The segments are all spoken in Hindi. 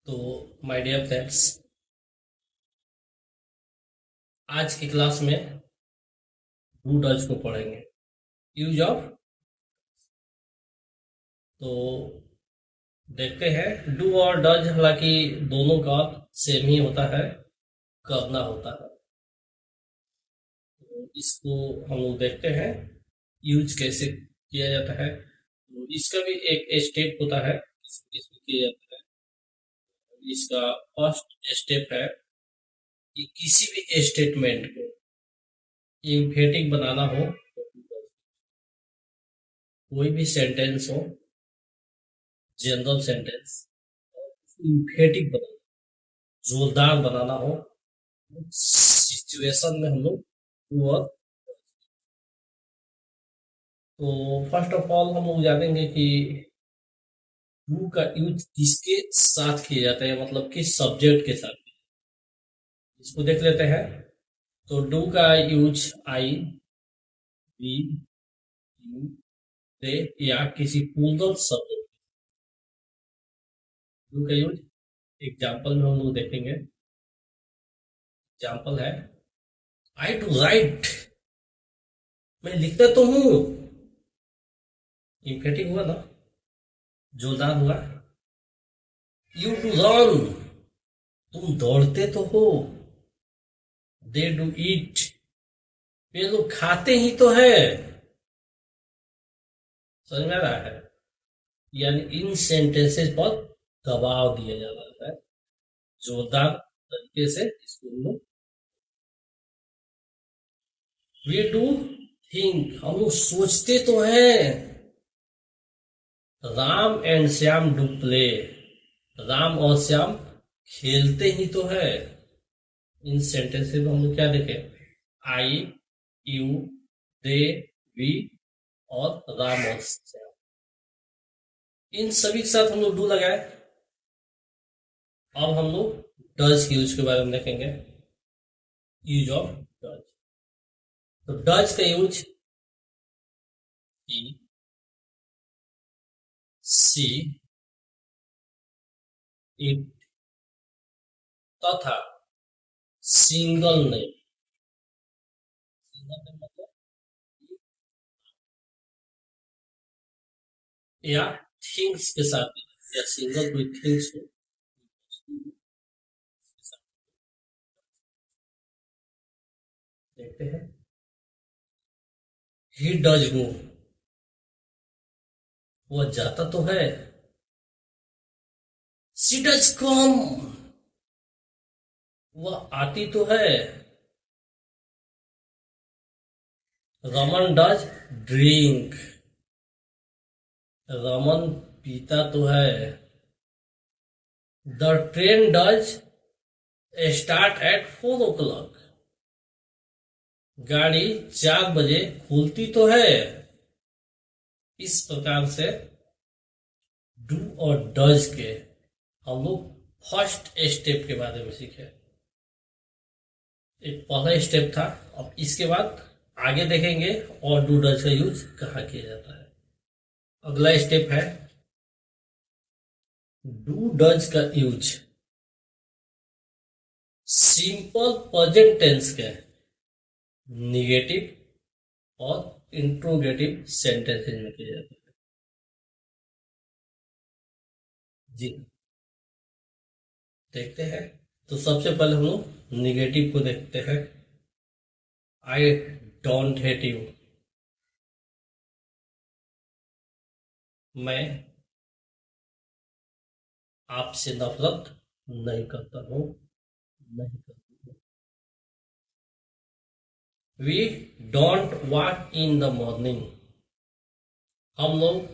तो माय डियर फ्रेंड्स, आज की क्लास में डू डज को पढ़ेंगे। Use of. तो देखते हैं, डू और डज हालांकि दोनों का सेम ही होता है, करना होता है। तो इसको हम लोग देखते हैं यूज कैसे किया जाता है। तो इसका भी एक स्टेप होता है, इसमें किया जाता है। इसका फर्स्ट स्टेप है कि किसी भी स्टेटमेंट को इम्फेटिक बनाना हो, तो कोई भी सेंटेंस हो, जनरल सेंटेंस, इम्फेटिक बनाना, जोरदार बनाना हो, सिचुएशन में हम लोग टू और। तो फर्स्ट ऑफ ऑल हम लोग जानेंगे कि टू का यूज किसके साथ किया जाता है, मतलब किस सब्जेक्ट के साथ। इसको देख लेते हैं। तो डू का यूज आई, वी, यू, दे या किसी प्लूरल सब्जेक्ट। डू का यूज एग्जाम्पल में हम लोग देखेंगे। एग्जाम्पल है आई टू राइट, मैं लिखता तो हूँ। इम्फेटिक हुआ ना, जोरदार हुआ। यू टू रन, तुम दौड़ते तो हो। दे डू ईट, वे लोग खाते ही तो है। समझ में आ रहा है? यानी इन सेंटेंसेस पर दबाव दिया जा रहा है, जोरदार तरीके से इसको हम लोग। वी डू थिंक, हम लोग सोचते तो हैं। Ram and Shyam do play, Ram और श्याम खेलते ही तो है। इन सेंटेंसेस में हम लोग क्या देखें? आई, यू, दे, वी और राम और श्याम, इन सभी के साथ हम लोग डू लगाए। अब हम लोग डज के यूज के बारे में देखेंगे। Use of does. तो डज का यूज ही, सी, इट तथा सिंगल नेम। सिंगल नेम मतलब या थिंग्स के साथ, या सिंगल कोई थिंग्स हो, देखते हैं। ही डज गो, वो जाता तो है। सी डज कम, वह आती तो है। रमन डज ड्रिंक, रमन पीता तो है। The train does start at 4 o'clock, गाड़ी 4 बजे खुलती तो है। इस प्रकार से डू और डज के हम लोग फर्स्ट स्टेप के बारे में सीखे। एक पहला स्टेप था। अब इसके बाद आगे देखेंगे और डू डज का यूज कहाँ किया जाता है। अगला स्टेप है डू डज का यूज सिंपल प्रेजेंट टेंस के निगेटिव और इंट्रोगेटिव सेंटेंसेज में किया जाता है। जी, देखते हैं। तो सबसे पहले हम लोग निगेटिव को देखते हैं। आई डोंट हेट यू, मैं आपसे नफरत नहीं करता हूँ, नहीं करती हूँ। We don't walk in the morning, हम लोग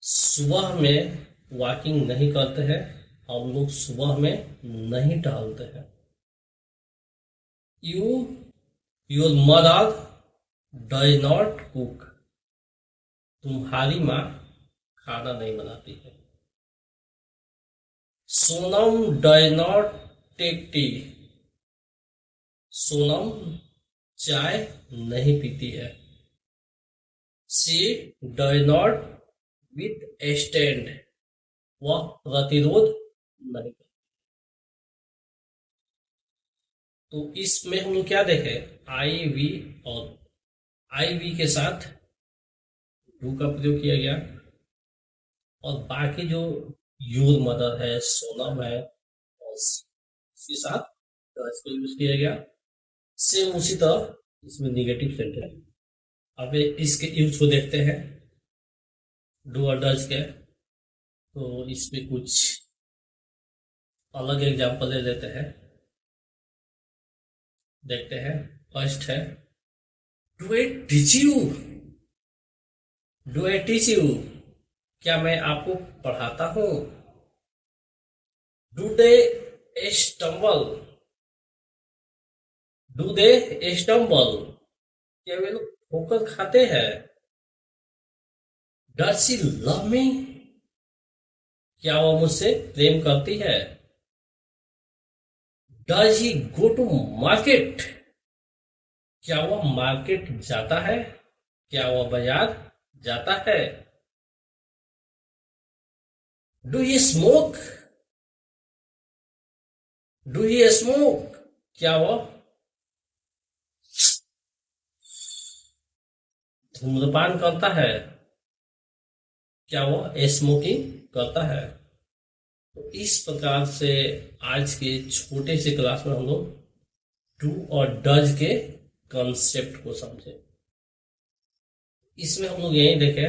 सुबह में वॉकिंग नहीं करते हैं, हम लोग सुबह में नहीं टहलते हैं। You your mother does not cook, तुम्हारी माँ खाना नहीं बनाती है। Sonam does not take tea, Sonam चाय नहीं पीती है। She does not withstand, वह प्रतिरोध नहीं। तो इसमें हम लोग क्या देखे, आई वी, और आई वी के साथ डू का प्रयोग किया गया, और बाकी जो यूर मदर है, सोनम है, और इसके साथ डज का यूज किया गया। सेम उसी तरह इसमें निगेटिव सेंटेंस। अब इसके यूज को देखते हैं, डू और डज के। तो इसमें कुछ अलग एग्जांपल ले लेते हैं, देखते हैं। फर्स्ट है, do I teach you, do I teach you, क्या मैं आपको पढ़ाता हूं। Do they stumble, do they stumble, क्या वे लोग ठोकर खाते हैं। डज शी लव मी, क्या वो मुझसे प्रेम करती है। Does he go to market, क्या वह मार्केट जाता है, क्या वह बाजार जाता है। Do he smoke, do he smoke, क्या वह धूम्रपान करता है, क्या वह स्मोकिंग करता है। तो इस प्रकार से आज के छोटे से क्लास में हम लोग डू और डज के कॉन्सेप्ट को समझे। इसमें हम लोग यही देखे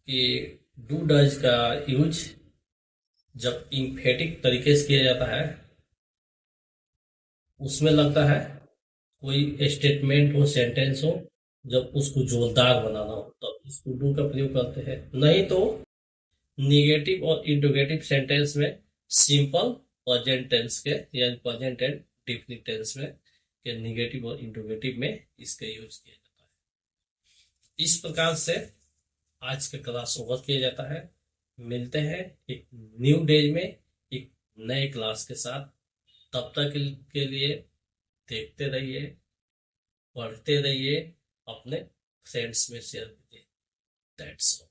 कि डू डज का यूज जब इम्फेटिक तरीके से किया जाता है, उसमें लगता है कोई स्टेटमेंट हो, सेंटेंस हो, जब उसको जोरदार बनाना हो तब इसको डू का प्रयोग करते हैं। नहीं तो निगेटिव और इंट्रोगेटिव सेंटेंस में सिंपल प्रेजेंट टेंस के, या प्रेजेंट एंड डिफिनिट टेंस में के निगेटिव और इंट्रोगेटिव में इसका यूज किया जाता है। इस प्रकार से आज का क्लास ओवर किया जाता है। मिलते हैं एक न्यू डे में एक नए क्लास के साथ। तब तक के लिए देखते रहिए, पढ़ते रहिए, अपने फ्रेंड्स में शेयर कीजिए। That's all.